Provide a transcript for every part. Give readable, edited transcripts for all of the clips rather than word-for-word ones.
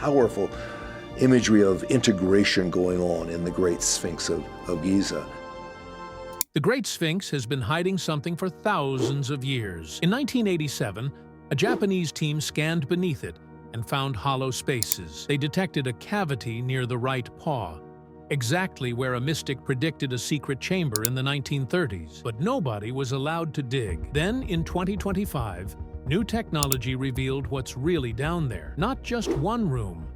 powerful imagery of integration going on in the Great Sphinx of Giza. The Great Sphinx has been hiding something for thousands of years. In 1987, a Japanese team scanned beneath it and found hollow spaces. They detected a cavity near the right paw, exactly where a mystic predicted a secret chamber in the 1930s. But nobody was allowed to dig. Then, in 2025, new technology revealed what's really down there. Not just one room,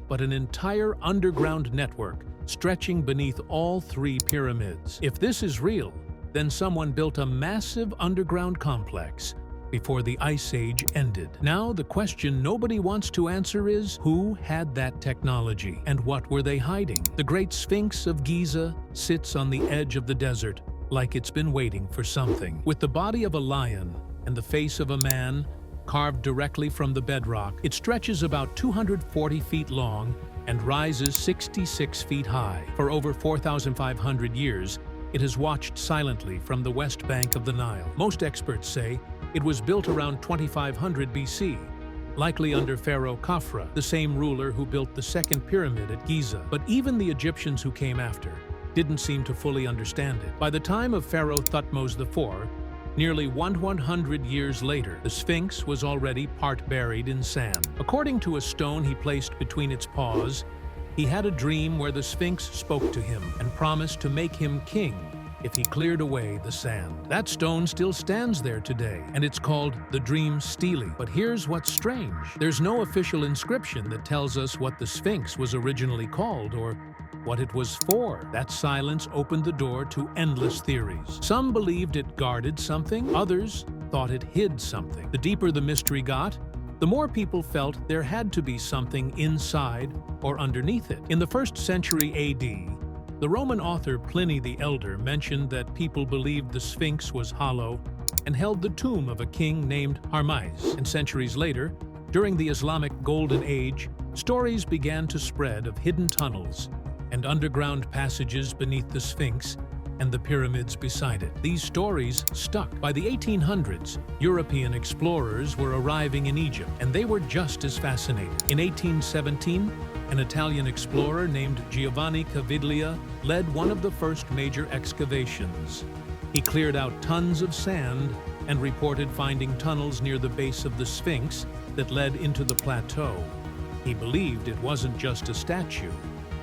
but an entire underground network stretching beneath all three pyramids. If this is real, then someone built a massive underground complex before the Ice Age ended. Now, the question nobody wants to answer is, who had that technology and what were they hiding? The Great Sphinx of Giza sits on the edge of the desert like it's been waiting for something. With the body of a lion and the face of a man carved directly from the bedrock, it stretches about 240 feet long and rises 66 feet high. For over 4,500 years, it has watched silently from the west bank of the Nile. Most experts say it was built around 2500 BC, likely under Pharaoh Khafra, the same ruler who built the second pyramid at Giza. But even the Egyptians who came after didn't seem to fully understand it. By the time of Pharaoh Thutmose IV, nearly 100 years later, the Sphinx was already part buried in sand. According to a stone he placed between its paws, he had a dream where the Sphinx spoke to him and promised to make him king if he cleared away the sand. That stone still stands there today, and it's called the Dream Stele. But here's what's strange. There's no official inscription that tells us what the Sphinx was originally called or what it was for. That silence opened the door to endless theories. Some believed it guarded something, others thought it hid something. The deeper the mystery got, the more people felt there had to be something inside or underneath it. In the 1st century AD, the Roman author Pliny the Elder mentioned that people believed the Sphinx was hollow and held the tomb of a king named Harmais. And centuries later, during the Islamic Golden Age, stories began to spread of hidden tunnels and underground passages beneath the Sphinx and the pyramids beside it. These stories stuck. By the 1800s, European explorers were arriving in Egypt, and they were just as fascinated. In 1817, an Italian explorer named Giovanni Caviglia led one of the first major excavations. He cleared out tons of sand and reported finding tunnels near the base of the Sphinx that led into the plateau. He believed it wasn't just a statue.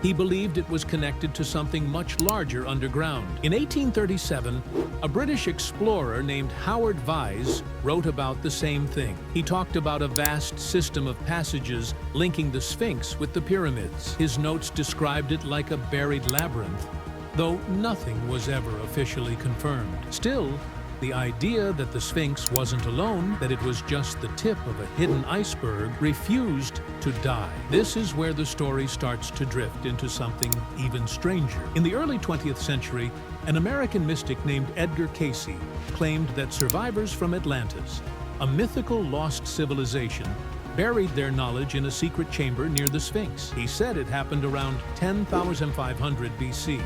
He believed it was connected to something much larger underground. In 1837, a British explorer named Howard Vyse wrote about the same thing. He talked about a vast system of passages linking the Sphinx with the pyramids. His notes described it like a buried labyrinth, though nothing was ever officially confirmed. Still, the idea that the Sphinx wasn't alone, that it was just the tip of a hidden iceberg, refused to die. This is where the story starts to drift into something even stranger. In the early 20th century, an American mystic named Edgar Cayce claimed that survivors from Atlantis, a mythical lost civilization, buried their knowledge in a secret chamber near the Sphinx. He said it happened around 10,500 BC.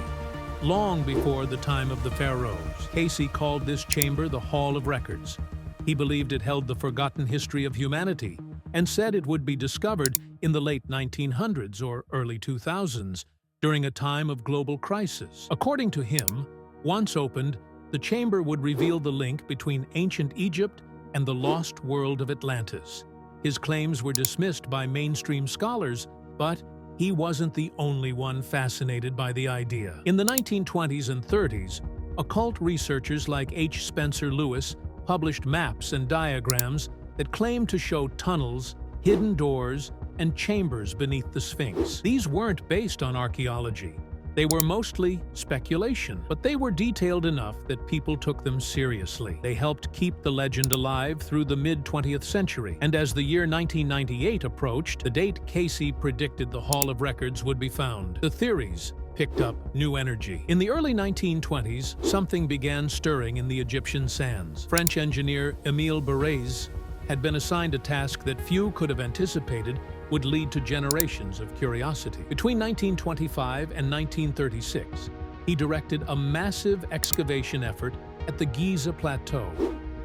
Long before the time of the pharaohs. Cayce called this chamber the Hall of Records. He believed it held the forgotten history of humanity and said it would be discovered in the late 1900s or early 2000s during a time of global crisis. According to him, once opened, the chamber would reveal the link between ancient Egypt and the lost world of Atlantis. His claims were dismissed by mainstream scholars, but he wasn't the only one fascinated by the idea. In the 1920s and 30s, occult researchers like H. Spencer Lewis published maps and diagrams that claimed to show tunnels, hidden doors, and chambers beneath the Sphinx. These weren't based on archaeology. They were mostly speculation, but they were detailed enough that people took them seriously. They helped keep the legend alive through the mid-20th century. And as the year 1998 approached, the date Cayce predicted the Hall of Records would be found, the theories picked up new energy. In the early 1920s, something began stirring in the Egyptian sands. French engineer Émile Barrès had been assigned a task that few could have anticipated would lead to generations of curiosity. Between 1925 and 1936, he directed a massive excavation effort at the Giza Plateau,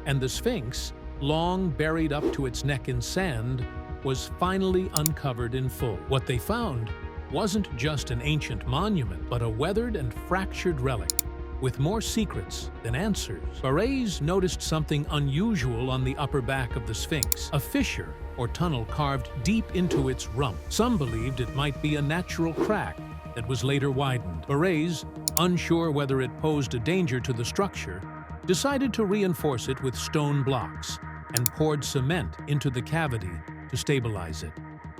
and the Sphinx, long buried up to its neck in sand, was finally uncovered in full. What they found wasn't just an ancient monument, but a weathered and fractured relic with more secrets than answers. Berets noticed something unusual on the upper back of the Sphinx, a fissure or tunnel carved deep into its rump. Some believed it might be a natural crack that was later widened. Berets, unsure whether it posed a danger to the structure, decided to reinforce it with stone blocks and poured cement into the cavity to stabilize it.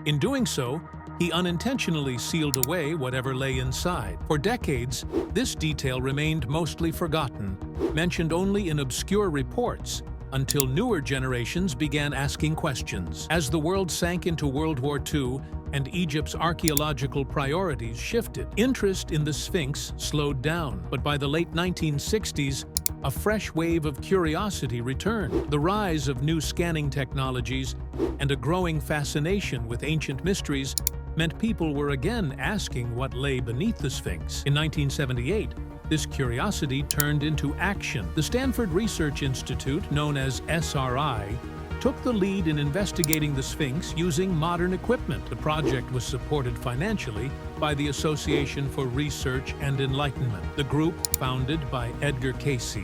In doing so, he unintentionally sealed away whatever lay inside. For decades, this detail remained mostly forgotten, mentioned only in obscure reports, until newer generations began asking questions. As the world sank into World War II and Egypt's archaeological priorities shifted, interest in the Sphinx slowed down. But by the late 1960s, a fresh wave of curiosity returned. The rise of new scanning technologies and a growing fascination with ancient mysteries meant people were again asking what lay beneath the Sphinx. In 1978, this curiosity turned into action. The Stanford Research Institute, known as SRI, took the lead in investigating the Sphinx using modern equipment. The project was supported financially by the Association for Research and Enlightenment, the group founded by Edgar Cayce,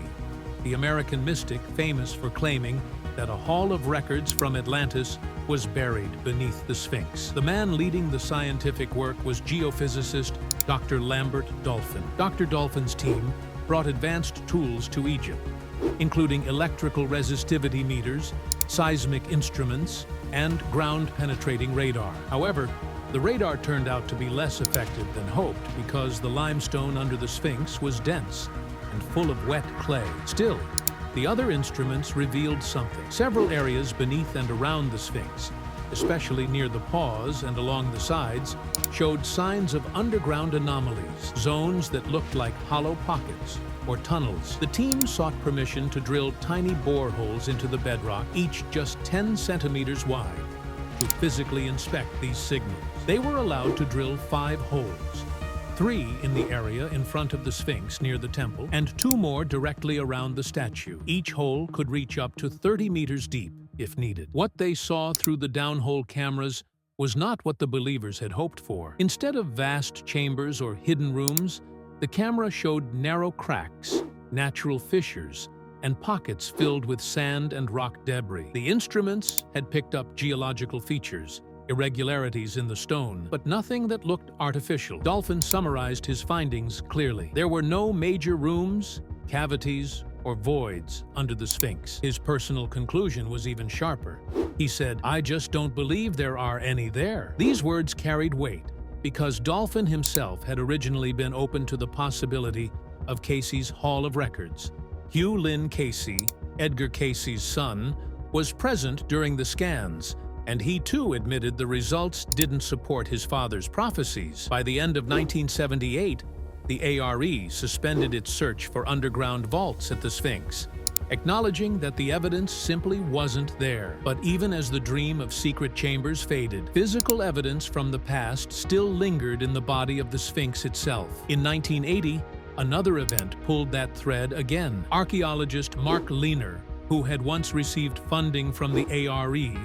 the American mystic famous for claiming that a haul of records from Atlantis was buried beneath the Sphinx. The man leading the scientific work was geophysicist Dr. Lambert Dolphin. Dr. Dolphin's team brought advanced tools to Egypt, including electrical resistivity meters, seismic instruments, and ground-penetrating radar. However, the radar turned out to be less effective than hoped because the limestone under the Sphinx was dense and full of wet clay. Still, the other instruments revealed something. Several areas beneath and around the Sphinx, especially near the paws and along the sides, showed signs of underground anomalies, zones that looked like hollow pockets or tunnels. The team sought permission to drill tiny boreholes into the bedrock, each just 10 centimeters wide, to physically inspect these signals. They were allowed to drill 5 holes, 3 in the area in front of the Sphinx near the temple, and 2 more directly around the statue. Each hole could reach up to 30 meters deep, if needed. What they saw through the downhole cameras was not what the believers had hoped for. Instead of vast chambers or hidden rooms, the camera showed narrow cracks, natural fissures, and pockets filled with sand and rock debris. The instruments had picked up geological features, irregularities in the stone, but nothing that looked artificial. Dolphin summarized his findings clearly. There were no major rooms, cavities, or voids under the Sphinx. His personal conclusion was even sharper. He said, "I just don't believe there are any there." These words carried weight because Dolphin himself had originally been open to the possibility of Cayce's Hall of Records. Hugh Lynn Cayce, Edgar Cayce's son, was present during the scans, and he too admitted the results didn't support his father's prophecies. By the end of 1978, the ARE suspended its search for underground vaults at the Sphinx, acknowledging that the evidence simply wasn't there. But even as the dream of secret chambers faded, physical evidence from the past still lingered in the body of the Sphinx itself. In 1980, another event pulled that thread again. Archaeologist Mark Lehner, who had once received funding from the ARE,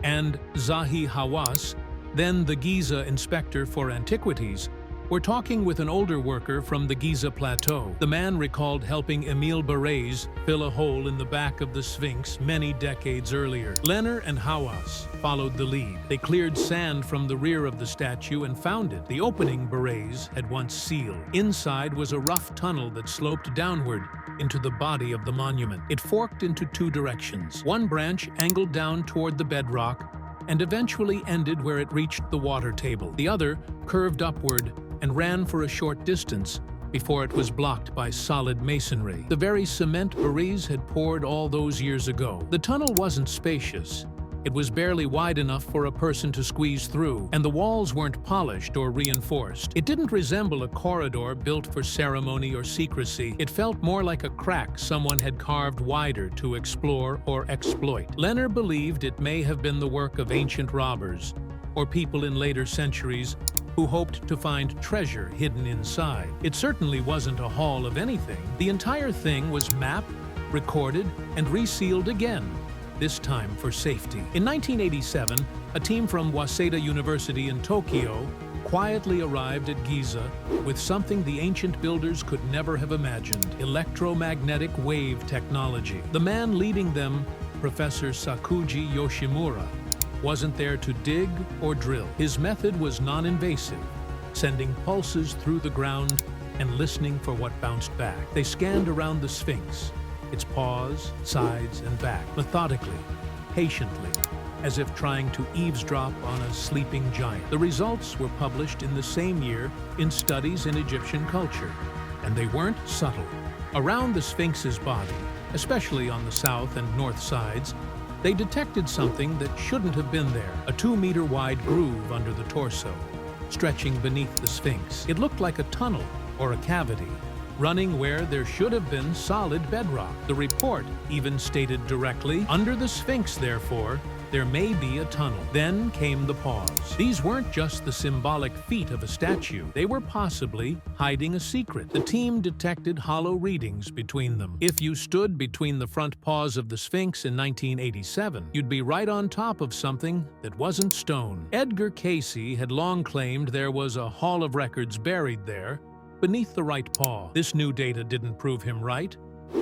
and Zahi Hawass, then the Giza inspector for antiquities, were talking with an older worker from the Giza Plateau. The man recalled helping Emile Berets fill a hole in the back of the Sphinx many decades earlier. Lehner and Hawass followed the lead. They cleared sand from the rear of the statue and found it. The opening Berets had once sealed. Inside was a rough tunnel that sloped downward into the body of the monument. It forked into 2 directions. One branch angled down toward the bedrock and eventually ended where it reached the water table. The other curved upward and ran for a short distance before it was blocked by solid masonry, the very cement Berets had poured all those years ago. The tunnel wasn't spacious. It was barely wide enough for a person to squeeze through, and the walls weren't polished or reinforced. It didn't resemble a corridor built for ceremony or secrecy. It felt more like a crack someone had carved wider to explore or exploit. Lehner believed it may have been the work of ancient robbers or people in later centuries who hoped to find treasure hidden inside. It certainly wasn't a haul of anything. The entire thing was mapped, recorded, and resealed again, this time for safety. In 1987, a team from Waseda University in Tokyo quietly arrived at Giza with something the ancient builders could never have imagined: electromagnetic wave technology. The man leading them, Professor Sakuji Yoshimura, wasn't there to dig or drill. His method was non-invasive, sending pulses through the ground and listening for what bounced back. They scanned around the Sphinx, its paws, sides, and back, methodically, patiently, as if trying to eavesdrop on a sleeping giant. The results were published in the same year in Studies in Egyptian Culture, and they weren't subtle. Around the Sphinx's body, especially on the south and north sides, they detected something that shouldn't have been there: a 2-meter-wide groove under the torso, stretching beneath the Sphinx. It looked like a tunnel or a cavity, running where there should have been solid bedrock. The report even stated directly, "Under the Sphinx, therefore, there may be a tunnel." Then came the pause. These weren't just the symbolic feet of a statue. They were possibly hiding a secret. The team detected hollow readings between them. If you stood between the front paws of the Sphinx in 1987, you'd be right on top of something that wasn't stone. Edgar Cayce had long claimed there was a hall of records buried there, beneath the right paw. This new data didn't prove him right,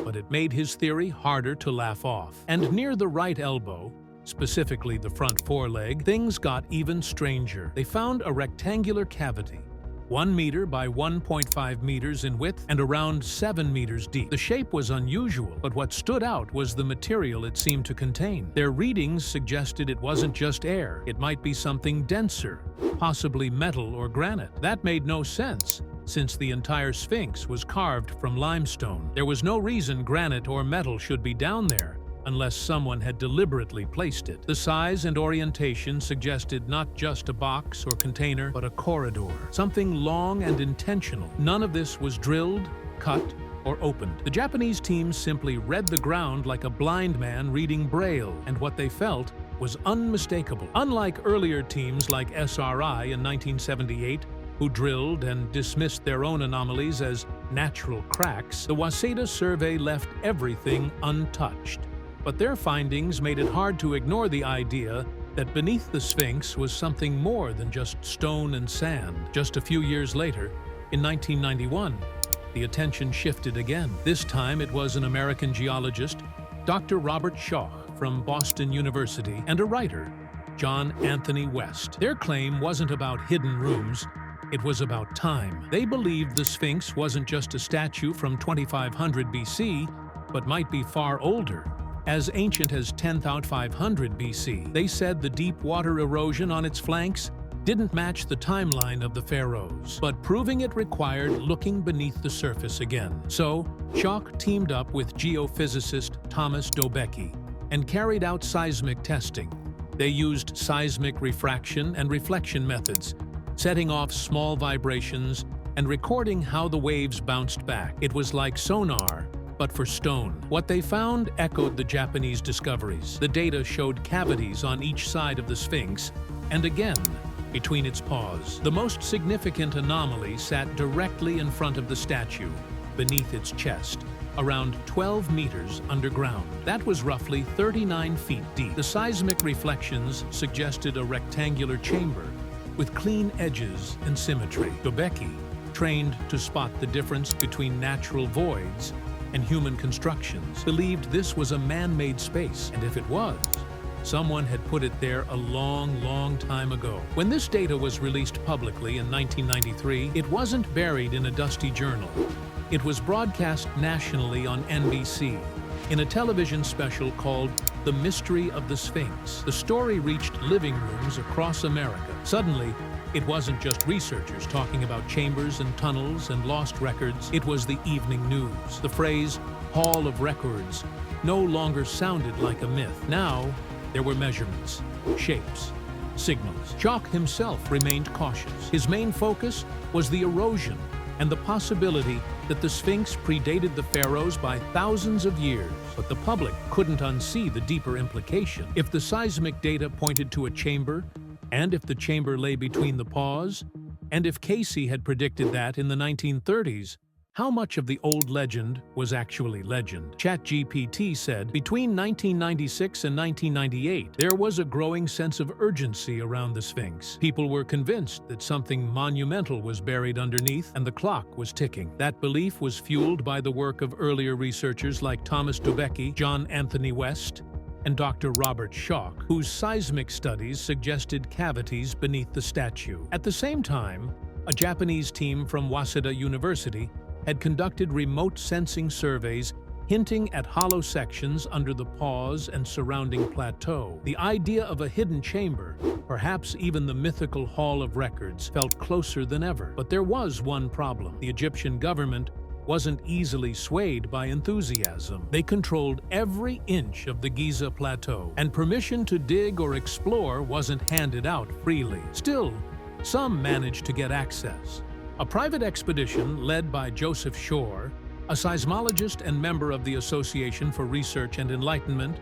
but it made his theory harder to laugh off. And near the right elbow, specifically the front foreleg, things got even stranger. They found a rectangular cavity, 1 meter by 1.5 meters in width and around 7 meters deep. The shape was unusual, but what stood out was the material it seemed to contain. Their readings suggested it wasn't just air. It might be something denser, possibly metal or granite. That made no sense, since the entire Sphinx was carved from limestone. There was no reason granite or metal should be down there, unless someone had deliberately placed it. The size and orientation suggested not just a box or container, but a corridor, something long and intentional. None of this was drilled, cut, or opened. The Japanese team simply read the ground like a blind man reading Braille, and what they felt was unmistakable. Unlike earlier teams like SRI in 1978, who drilled and dismissed their own anomalies as natural cracks, the Waseda survey left everything untouched. But their findings made it hard to ignore the idea that beneath the Sphinx was something more than just stone and sand. Just a few years later, in 1991, the attention shifted again. This time it was an American geologist, Dr. Robert Schoch from Boston University, and a writer, John Anthony West. Their claim wasn't about hidden rooms, it was about time. They believed the Sphinx wasn't just a statue from 2500 BC, but might be far older, as ancient as 10,500 BC. They said the deep water erosion on its flanks didn't match the timeline of the pharaohs, but proving it required looking beneath the surface again. So, Schoch teamed up with geophysicist Thomas Dobecki and carried out seismic testing. They used seismic refraction and reflection methods, setting off small vibrations and recording how the waves bounced back. It was like sonar, but for stone. What they found echoed the Japanese discoveries. The data showed cavities on each side of the Sphinx, and again, between its paws. The most significant anomaly sat directly in front of the statue, beneath its chest, around 12 meters underground. That was roughly 39 feet deep. The seismic reflections suggested a rectangular chamber with clean edges and symmetry. Dobecki, trained to spot the difference between natural voids and human constructions, believed this was a man-made space, and if it was, someone had put it there a long, long time ago. When this data was released publicly in 1993, it wasn't buried in a dusty journal. It was broadcast nationally on NBC in a television special called The Mystery of the Sphinx. The story reached living rooms across America. Suddenly, it wasn't just researchers talking about chambers and tunnels and lost records. It was the evening news. The phrase "Hall of Records" no longer sounded like a myth. Now, there were measurements, shapes, signals. Schoch himself remained cautious. His main focus was the erosion and the possibility that the Sphinx predated the pharaohs by thousands of years. But the public couldn't unsee the deeper implication. If the seismic data pointed to a chamber, and if the chamber lay between the paws, and if Cayce had predicted that in the 1930s, How much of the old legend was actually legend? ChatGPT said, between 1996 and 1998, there was a growing sense of urgency around the Sphinx. People were convinced that something monumental was buried underneath and the clock was ticking. That belief was fueled by the work of earlier researchers like Thomas Dobecki, John Anthony West, and Dr. Robert Schoch, whose seismic studies suggested cavities beneath the statue. At the same time, a Japanese team from Waseda University had conducted remote sensing surveys hinting at hollow sections under the pause and surrounding plateau. The idea of a hidden chamber, perhaps even the mythical Hall of Records, felt closer than ever. But there was one problem. The Egyptian government wasn't easily swayed by enthusiasm. They controlled every inch of the Giza Plateau, and permission to dig or explore wasn't handed out freely. Still, some managed to get access. A private expedition led by Joseph Shore, a seismologist and member of the Association for Research and Enlightenment,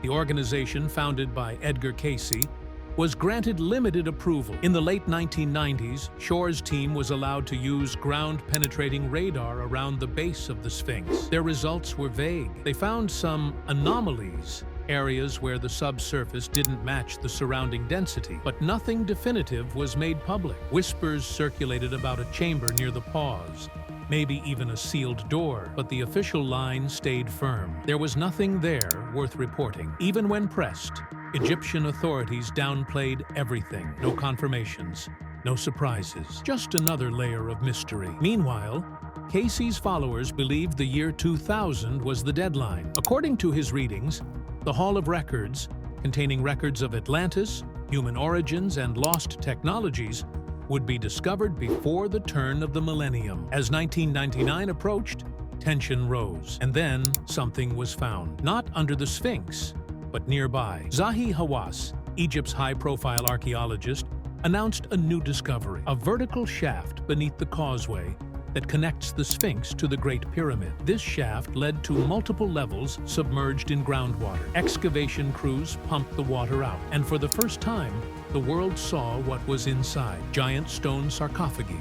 the organization founded by Edgar Cayce, was granted limited approval. In the late 1990s, Shore's team was allowed to use ground-penetrating radar around the base of the Sphinx. Their results were vague. They found some anomalies, areas where the subsurface didn't match the surrounding density, but nothing definitive was made public. Whispers circulated about a chamber near the pause, maybe even a sealed door, but the official line stayed firm. There was nothing there worth reporting. Even when pressed, Egyptian authorities downplayed everything. No confirmations, no surprises, just another layer of mystery. Meanwhile, Cayce's followers believed the year 2000 was the deadline. According to his readings, the Hall of Records, containing records of Atlantis, human origins, and lost technologies, would be discovered before the turn of the millennium. As 1999 approached, tension rose, and then something was found. Not under the Sphinx, but nearby. Zahi Hawass, Egypt's high-profile archaeologist, announced a new discovery: a vertical shaft beneath the causeway that connects the Sphinx to the Great Pyramid. This shaft led to multiple levels submerged in groundwater. Excavation crews pumped the water out, and for the first time, the world saw what was inside: giant stone sarcophagi,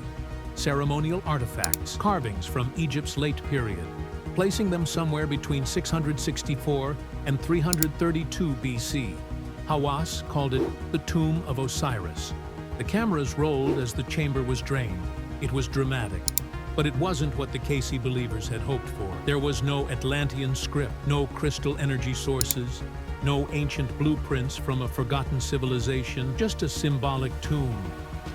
ceremonial artifacts, carvings from Egypt's late period, placing them somewhere between 664 and 332 BC. Hawass called it the Tomb of Osiris. The cameras rolled as the chamber was drained. It was dramatic. But it wasn't what the Cayce believers had hoped for. There was no Atlantean script, no crystal energy sources, no ancient blueprints from a forgotten civilization, just a symbolic tomb,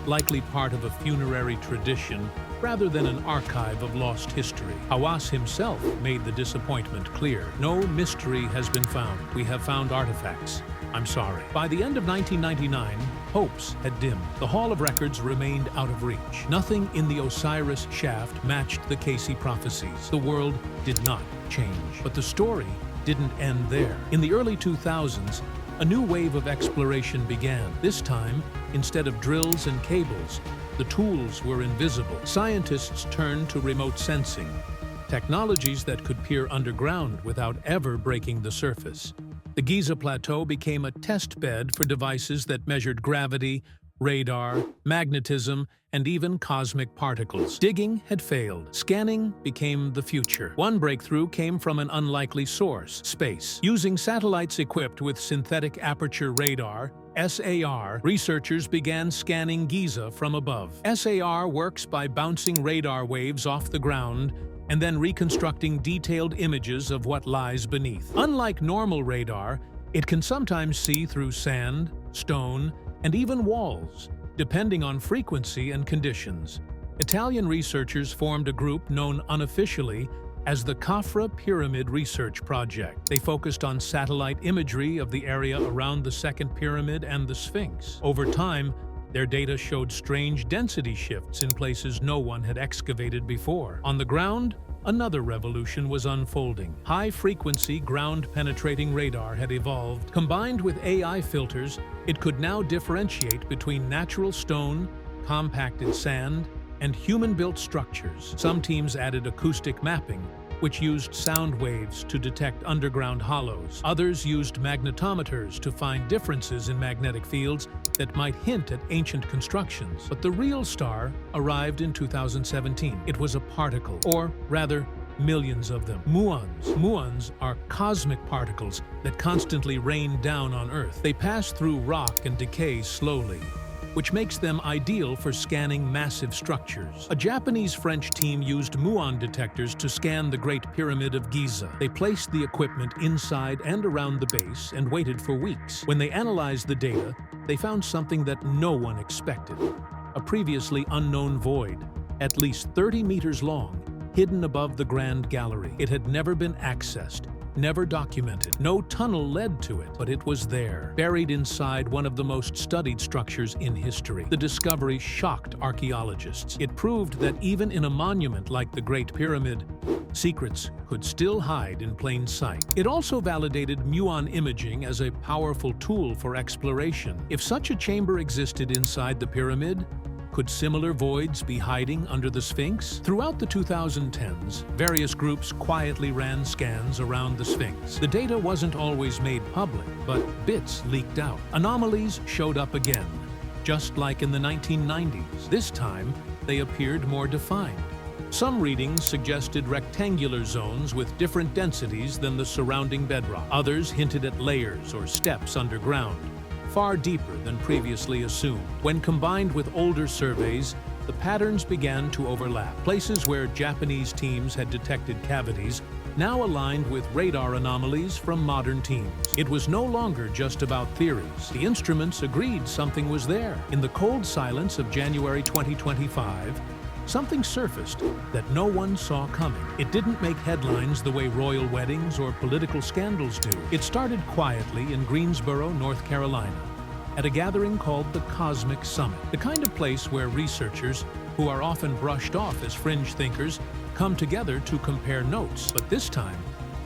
likely part of a funerary tradition rather than an archive of lost history. Hawass himself made the disappointment clear. No mystery has been found. We have found artifacts. I'm sorry. By the end of 1999, hopes had dimmed. The Hall of Records remained out of reach. Nothing in the Osiris shaft matched the Cayce prophecies. The world did not change. But the story didn't end there. In the early 2000s, a new wave of exploration began. This time, instead of drills and cables, the tools were invisible. Scientists turned to remote sensing, technologies that could peer underground without ever breaking the surface. The Giza Plateau became a test bed for devices that measured gravity, radar, magnetism, and even cosmic particles. Digging had failed. Scanning became the future. One breakthrough came from an unlikely source: space. Using satellites equipped with synthetic aperture radar, SAR, researchers began scanning Giza from above. SAR works by bouncing radar waves off the ground and then reconstructing detailed images of what lies beneath. Unlike normal radar, it can sometimes see through sand, stone, and even walls, depending on frequency and conditions. Italian researchers formed a group known unofficially as the Khafra Pyramid Research Project. They focused on satellite imagery of the area around the Second Pyramid and the Sphinx. Over time, their data showed strange density shifts in places no one had excavated before. On the ground, another revolution was unfolding. High-frequency, ground-penetrating radar had evolved. Combined with AI filters, it could now differentiate between natural stone, compacted sand, and human-built structures. Some teams added acoustic mapping, which used sound waves to detect underground hollows. Others used magnetometers to find differences in magnetic fields that might hint at ancient constructions. But the real star arrived in 2017. It was a particle, or rather, millions of them. Muons. Muons are cosmic particles that constantly rain down on Earth. They pass through rock and decay slowly, which makes them ideal for scanning massive structures. A Japanese-French team used muon detectors to scan the Great Pyramid of Giza. They placed the equipment inside and around the base and waited for weeks. When they analyzed the data, they found something that no one expected: a previously unknown void, at least 30 meters long, hidden above the Grand Gallery. It had never been accessed, never documented. No tunnel led to it, but it was there, buried inside one of the most studied structures in history. The discovery shocked archaeologists. It proved that even in a monument like the Great Pyramid, secrets could still hide in plain sight. It also validated muon imaging as a powerful tool for exploration. If such a chamber existed inside the pyramid, could similar voids be hiding under the Sphinx? Throughout the 2010s, various groups quietly ran scans around the Sphinx. The data wasn't always made public, but bits leaked out. Anomalies showed up again, just like in the 1990s. This time, they appeared more defined. Some readings suggested rectangular zones with different densities than the surrounding bedrock. Others hinted at layers or steps underground, far deeper than previously assumed. When combined with older surveys, the patterns began to overlap. Places where Japanese teams had detected cavities now aligned with radar anomalies from modern teams. It was no longer just about theories. The instruments agreed something was there. In the cold silence of January 2025, something surfaced that no one saw coming. It didn't make headlines the way royal weddings or political scandals do. It started quietly in Greensboro, North Carolina, at a gathering called the Cosmic Summit, the kind of place where researchers, who are often brushed off as fringe thinkers, come together to compare notes. But this time,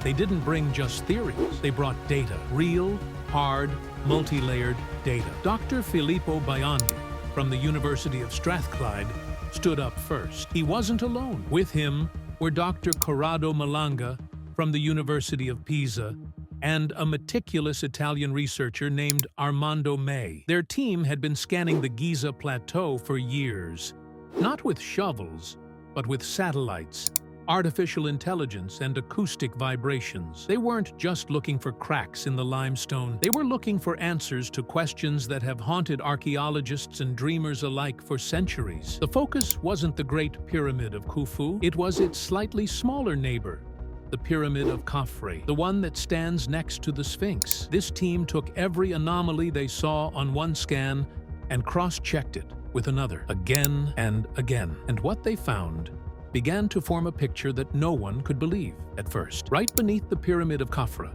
they didn't bring just theories. They brought data, real, hard, multi-layered data. Dr. Filippo Biondi from the University of Strathclyde stood up first. He wasn't alone. With him were Dr. Corrado Malanga from the University of Pisa and a meticulous Italian researcher named Armando May. Their team had been scanning the Giza Plateau for years, not with shovels, but with satellites, artificial intelligence, and acoustic vibrations. They weren't just looking for cracks in the limestone. They were looking for answers to questions that have haunted archaeologists and dreamers alike for centuries. The focus wasn't the Great Pyramid of Khufu. It was its slightly smaller neighbor, the Pyramid of Khafre, the one that stands next to the Sphinx. This team took every anomaly they saw on one scan and cross-checked it with another, again and again. And what they found began to form a picture that no one could believe at first. Right beneath the Pyramid of Khafre,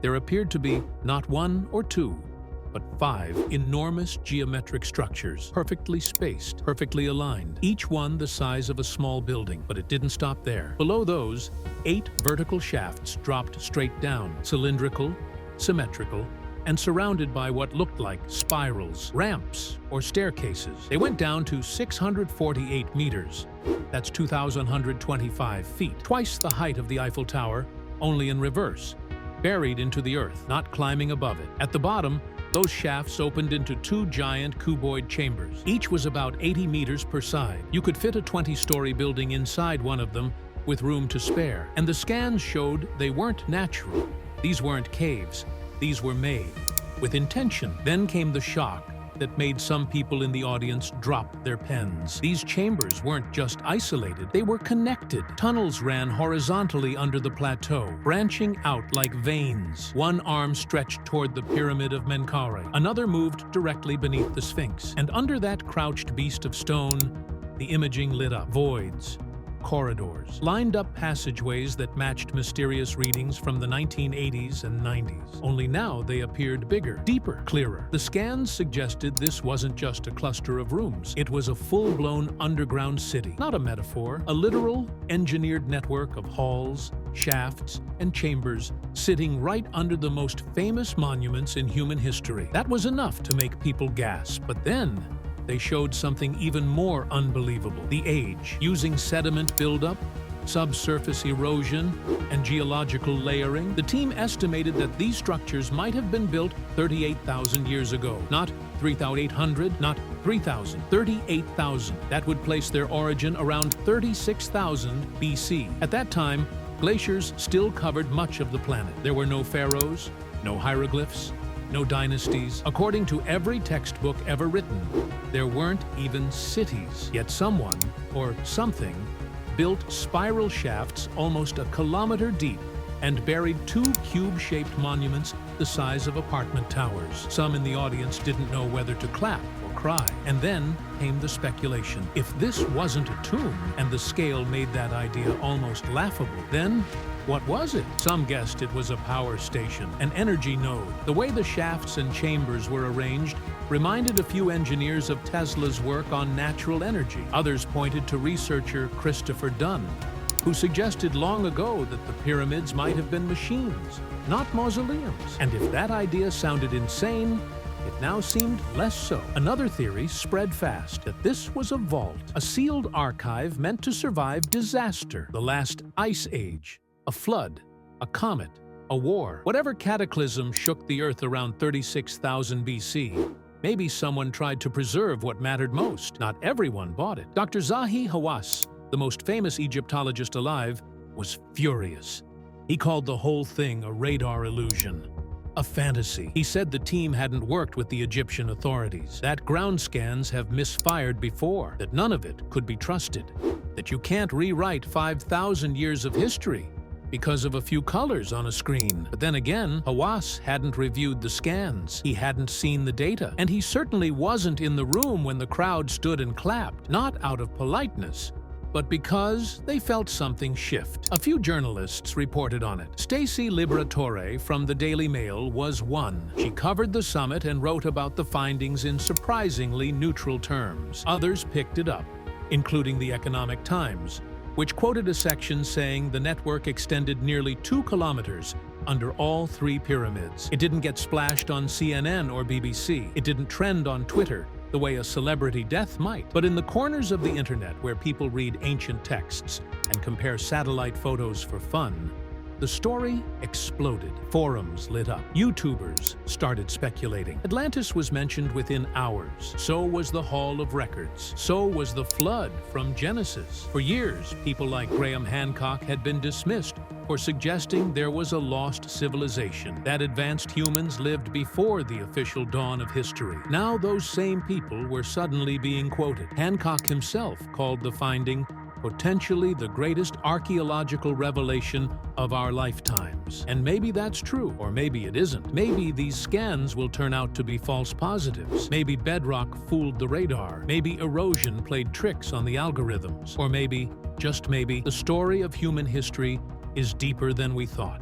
there appeared to be not one or two, but 5 enormous geometric structures, perfectly spaced, perfectly aligned, each one the size of a small building. But it didn't stop there. Below those, 8 vertical shafts dropped straight down, cylindrical, symmetrical, and surrounded by what looked like spirals, ramps, or staircases. They went down to 648 meters. That's 2,125 feet, twice the height of the Eiffel Tower, only in reverse, buried into the earth, not climbing above it. At the bottom, those shafts opened into 2 giant cuboid chambers. Each was about 80 meters per side. You could fit a 20-story building inside one of them with room to spare. And the scans showed they weren't natural. These weren't caves. These were made with intention. Then came the shock that made some people in the audience drop their pens. These chambers weren't just isolated, they were connected. Tunnels ran horizontally under the plateau, branching out like veins. One arm stretched toward the Pyramid of Menkaure, another moved directly beneath the Sphinx. And under that crouched beast of stone, the imaging lit up. Voids, corridors, lined up passageways that matched mysterious readings from the 1980s and 90s. Only now they appeared bigger, deeper, clearer. The scans suggested this wasn't just a cluster of rooms. It was a full-blown underground city. Not a metaphor, a literal, engineered network of halls, shafts, and chambers sitting right under the most famous monuments in human history. That was enough to make people gasp. But then, they showed something even more unbelievable: the age. Using sediment buildup, subsurface erosion, and geological layering, the team estimated that these structures might have been built 38,000 years ago. Not 3,800, not 3,000, 38,000. That would place their origin around 36,000 BC. At that time, glaciers still covered much of the planet. There were no pharaohs, no hieroglyphs, no dynasties. According to every textbook ever written, there weren't even cities. Yet someone, or something, built spiral shafts almost a kilometer deep and buried two cube-shaped monuments the size of apartment towers. Some in the audience didn't know whether to clap or cry. And then came the speculation. If this wasn't a tomb and the scale made that idea almost laughable, then what was it? Some guessed it was a power station, an energy node. The way the shafts and chambers were arranged reminded a few engineers of Tesla's work on natural energy. Others pointed to researcher Christopher Dunn, who suggested long ago that the pyramids might have been machines, not mausoleums. And if that idea sounded insane, it now seemed less so. Another theory spread fast, that this was a vault, a sealed archive meant to survive disaster, the last ice age, a flood, a comet, a war. Whatever cataclysm shook the Earth around 36,000 BC, maybe someone tried to preserve what mattered most. Not everyone bought it. Dr. Zahi Hawass, the most famous Egyptologist alive, was furious. He called the whole thing a radar illusion, a fantasy. He said the team hadn't worked with the Egyptian authorities, that ground scans have misfired before, that none of it could be trusted, that you can't rewrite 5,000 years of history because of a few colors on a screen. But then again, Hawass hadn't reviewed the scans, he hadn't seen the data, and he certainly wasn't in the room when the crowd stood and clapped, not out of politeness, but because they felt something shift. A few journalists reported on it. Stacey Liberatore from the Daily Mail was one. She covered the summit and wrote about the findings in surprisingly neutral terms. Others picked it up, including the Economic Times, which quoted a section saying the network extended nearly 2 kilometers under all 3 pyramids. It didn't get splashed on CNN or BBC. It didn't trend on Twitter the way a celebrity death might. But in the corners of the internet where people read ancient texts and compare satellite photos for fun, the story exploded. Forums lit up. YouTubers started speculating. Atlantis was mentioned within hours. So was the Hall of Records. So was the flood from Genesis. For years, people like Graham Hancock had been dismissed for suggesting there was a lost civilization, that advanced humans lived before the official dawn of history. Now those same people were suddenly being quoted. Hancock himself called the finding potentially the greatest archaeological revelation of our lifetimes. And maybe that's true, or maybe it isn't. Maybe these scans will turn out to be false positives. Maybe bedrock fooled the radar. Maybe erosion played tricks on the algorithms. Or maybe, just maybe, the story of human history is deeper than we thought.